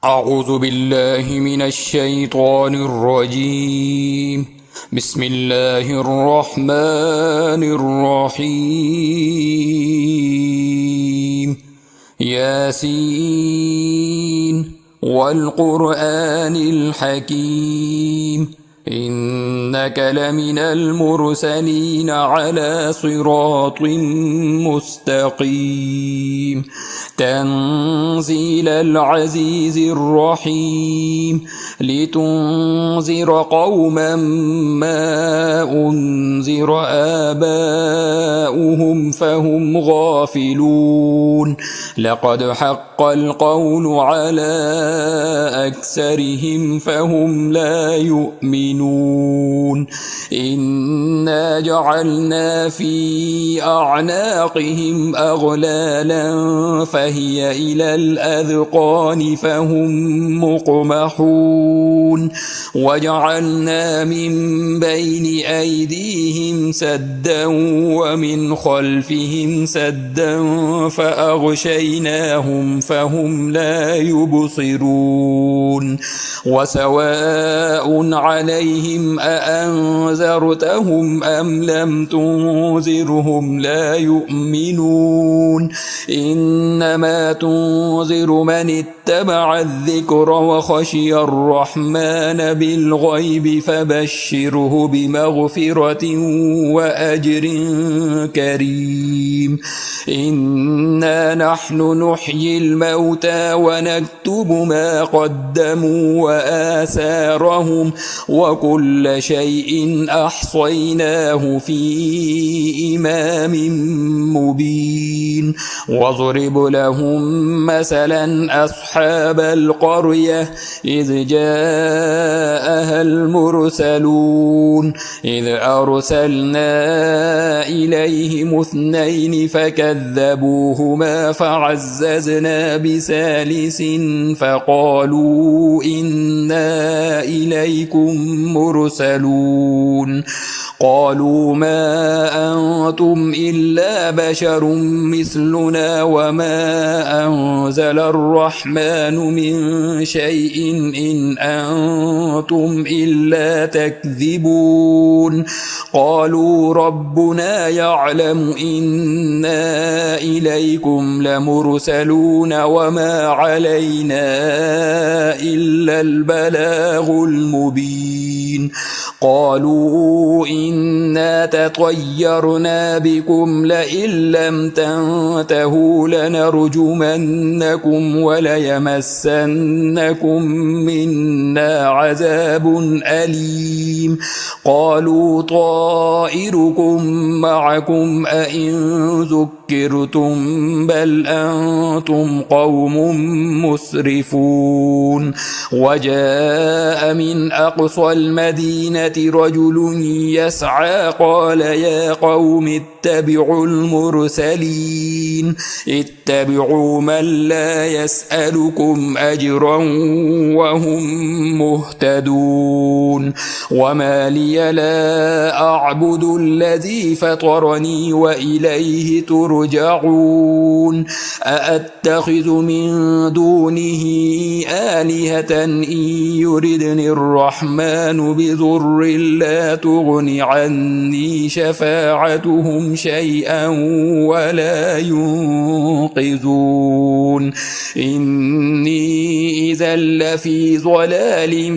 أعوذ بالله من الشيطان الرجيم. بسم الله الرحمن الرحيم. ياسين والقرآن الحكيم إنك لمن المرسلين على صراط مستقيم تنزيل العزيز الرحيم لتنذر قوما ما أنذر آباؤهم فهم غافلون لقد حق القول على أكثرهم فهم لا يؤمنون إنا جعلنا في أعناقهم أغلالا فهي إلى الأذقان فهم مقمحون وجعلنا من بين أيديهم سدا ومن خلفهم سدا فأغشيناهم فهم لا يبصرون وسواء عليهم أأنذرتهم أم لم تنذرهم لا يؤمنون إنما تنذر من اتبع الذكر وخشي الرحمن بالغيب فبشره بمغفرة وأجر كريم إنا نحن نحيي الموتى ونكتب ما قدموا وآثارهم وكل شيء أحصيناه في إمام مبين واضرب لهم مثلا أصحاب القرية إذ جاءها المرسلون إذ أرسلنا إليهم اثنين فكذبوهما فعززنا بثالث فقالوا إنا إليكم مرسلون قالوا ما أنتم إلا بشر مثلنا وما أنزل الرحمن من شيء إن أنتم إلا تكذبون قالوا ربنا يعلم إنا إليكم لمرسلون وما علينا إلا البلاغ المبين قالوا إنا تطيرنا بكم لئن لم تنتهوا لنرجمنكم وليمسنكم منا عذاب أليم قالوا طائركم معكم أئن ذكرتم بل أنتم قوم مسرفون وجاء من أقصى المدينة رجل يسعى قال يا قوم اتبعوا المرسلين اتبعوا من لا يسألكم أجرا وهم مهتدون وما لي لا أعبد الذي فطرني وإليه ترجعون أأتخذ من دونه آلهة إن يردني الرحمن بضر لا تغن عني شفاعتهم شيئا ولا ينقذون إني إذا لفي ضلال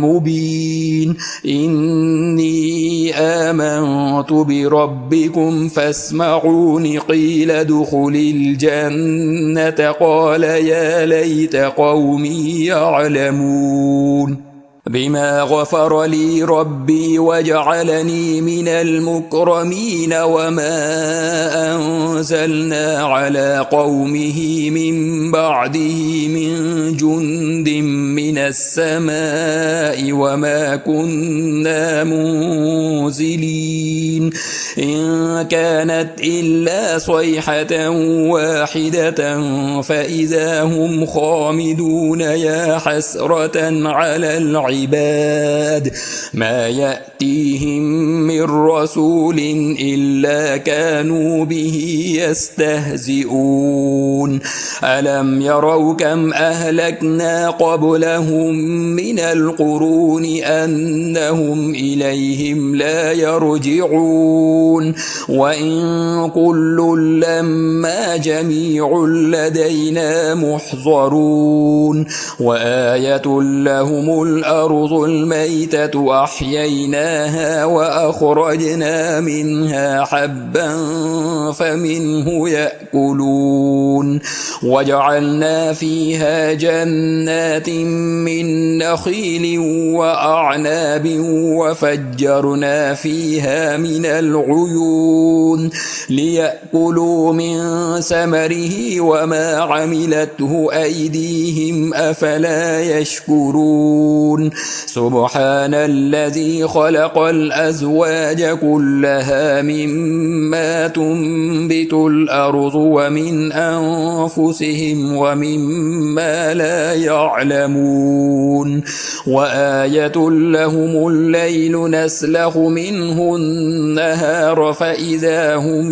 مبين إني آمنت بربكم فاسمعون قيل ادخل الجنة قال يا ليت قومي يعلمون بما غفر لي ربي وجعلني من المكرمين وما أنزلنا على قومه من بعده من جند من من السماء وما كنا منزلين إن كانت إلا صيحة واحدة فإذا هم خامدون يا حسرة على العباد ما يأتيهم من رسول إلا كانوا به يستهزئون ألم يروا كم أهلكنا قبلهم من القرون أنهم إليهم لا يرجعون وإن كل لما جميع لدينا محضرون وآية لهم الأرض الميتة أحييناها وأخرجنا منها حبا فمنه يأكلون وجعلنا فيها جنات من نخيل وأعناب وفجرنا فيها من العيون ليأكلوا من ثمره وما عملته أيديهم أفلا يشكرون سبحان الذي خلق الأزواج كلها مما تنبت الأرض ومن أنفسهم ومما لا يعلمون وآية لهم الليل نسلخ منه النهار فإذا هم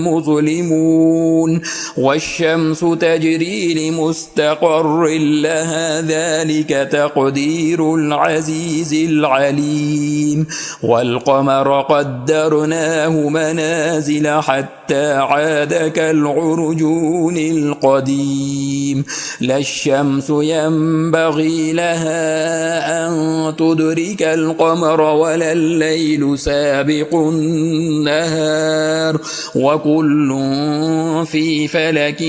مظلمون والشمس تجري لمستقر لها ذلك تقدير العزيز العليم والقمر قدرناه منازل حتى عاد كالعرجون القديم لا الشمس ينبغي لها أن تدرك القمر ولا الليل سابق النهار وكل في فلك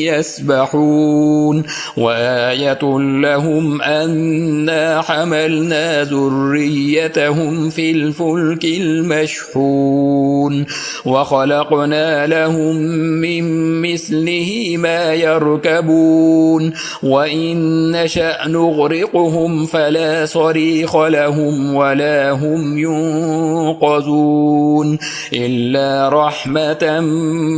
يسبحون وآية لهم أنا حملنا ذريتهم في الفلك المشحون وخلقنا لهم من مثله ما يركبون وإن نشأ نغرقهم فلا صريخ لهم ولا هم ينقذون إلا رحمة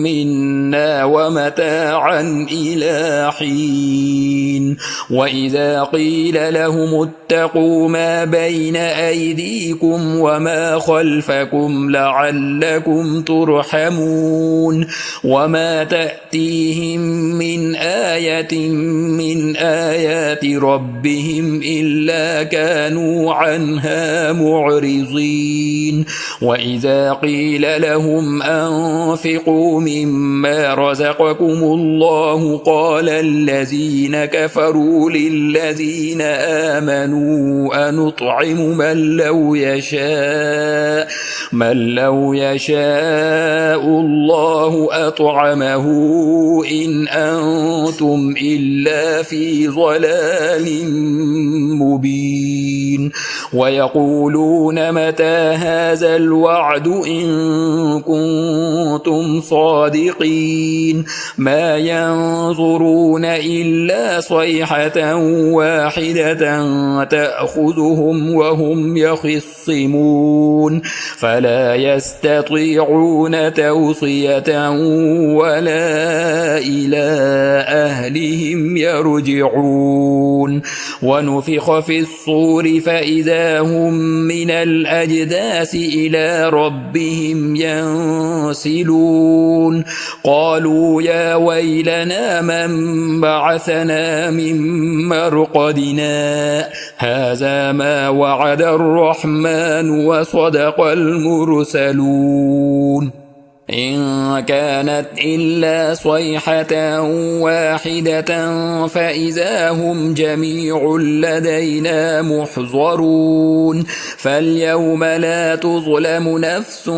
منا ومتاعا إلى حين وإذا قيل لهم اتقوا ما بين أيديكم وما خلفكم لعلكم ترحمون وما تأتيهم من آية من آيات ربهم إلا كانوا عنها معرضين وإذا قيل لهم أنفقوا مما رزقكم الله قال الذين كفروا للذين آمنوا أنطعم من لو يشاء الله أطعمه إن أنتم إلا في ضلال مبين ويقولون متى هذا الوعد إن كنتم صادقين ما ينظرون إلا صيحة واحدة تأخذهم وهم يخصمون فلا يستطيعون توصية ولا إلى أهلهم يرجعون ونفخ في الصور فإذا هم من الأجداث إلى ربهم ينسلون قالوا يا ويلنا من بعثنا من مرقدنا هذا ما وعد الرحمن وصدق المرسلون إن كانت إلا صيحة واحدة فإذا هم جميع لدينا محضرون فاليوم لا تظلم نفس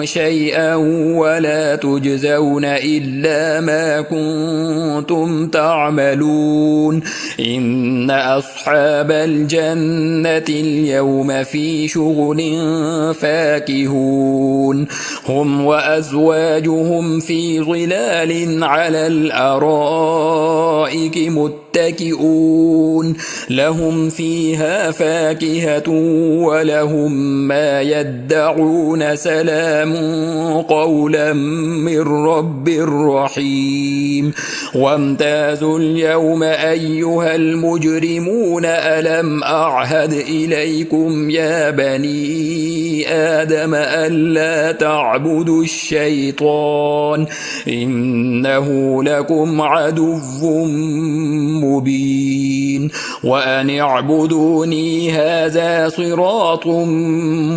شيئا ولا تجزون إلا ما كنتم تعملون إن أصحاب الجنة اليوم في شغل فاكهون هم وأزواجهم في ظلال على الأرائك متكئون متكئون لهم فيها فاكهة ولهم ما يدعون سلام قولا من رب رحيم وامتازوا اليوم أيها المجرمون ألم أعهد إليكم يا بني آدم ألا تعبدوا الشيطان إنه لكم عدو مبين وأن اعبدوني هذا صراط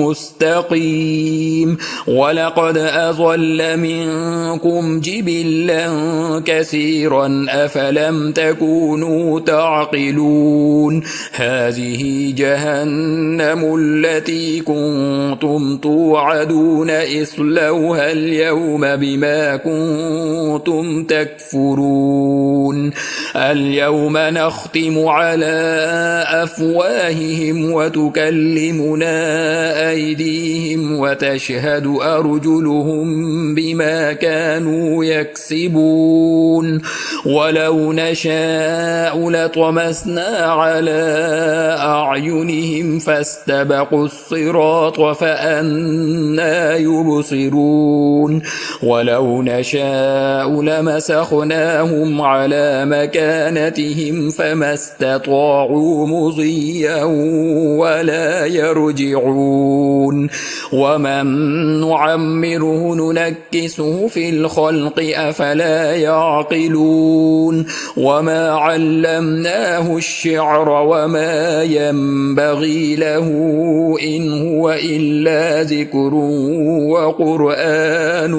مستقيم ولقد أضل منكم جبلا كثيرا أفلم تكونوا تعقلون هذه جهنم التي كنتم توعدون اصلوها اليوم بما كنتم تكفرون اليوم نختم على أفواههم وتكلمنا أيديهم وتشهد أرجلهم بما كانوا يكسبون ولو نشاء لطمسنا على أعينهم فاستبقوا الصراط فأنى يبصرون ولو نشاء لمسخناهم على مكانتهم فما استطاعوا مضيا ولا يرجعون ومن نعمره ننكسه في الخلق أفلا يعقلون وما علمناه الشعر وما ينبغي له إن هو إلا ذكر وقرآن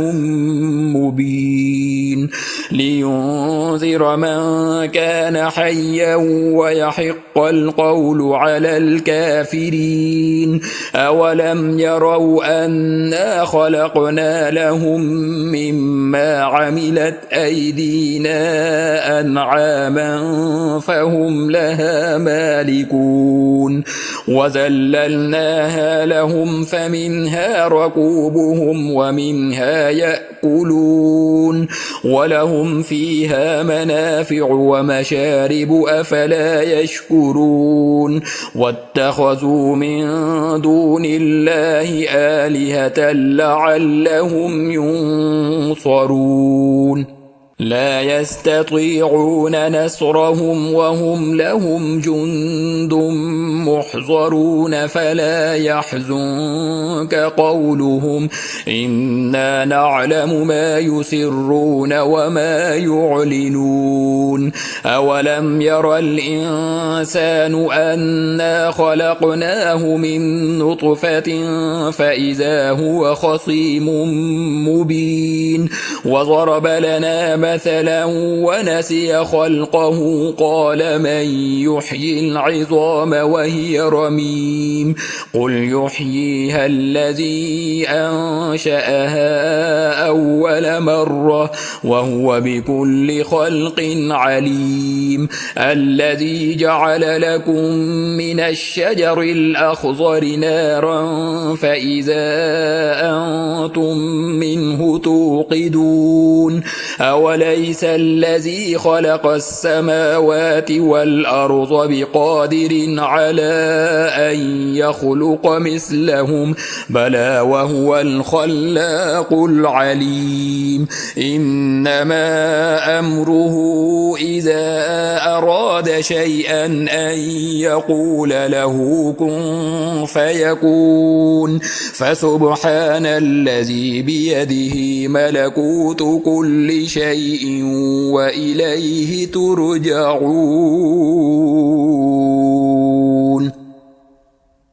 مبين لينذر من كان حيا ويحق القول على الكافرين أولم يروا أنا خلقنا لهم مما عملت أيدينا أنعاما فهم لها مالكون وذللناها لهم فمنها ركوبهم ومنها يأكلون ولهم فيها منافع ومشارب أفلا يشكرون واتخذوا من دون الله آلهة لعلهم ينصرون لا يستطيعون نصرهم وهم لهم جند محضرون فلا يحزنك قولهم إنا نعلم ما يسرون وما يعلنون أولم ير الإنسان أنا خلقناه من نطفة فإذا هو خصيم مبين وضرب لنا مثلا ونسي خلقه قال من يحيي العظام وهي رميم قل يحييها الذي أنشأها أول مرة وهو بكل خلق عليم الذي جعل لكم من الشجر الأخضر نارا فإذا أنتم منه توقدون أوليس الذي خلق السماوات والأرض بقادر على أن يخلق مثلهم بلى وهو الخلاق العليم إنما أمره إذا أراد شيئا أن يقول له كن فيكون فسبحان الذي بيده ملكوت كل شيء وإليه ترجعون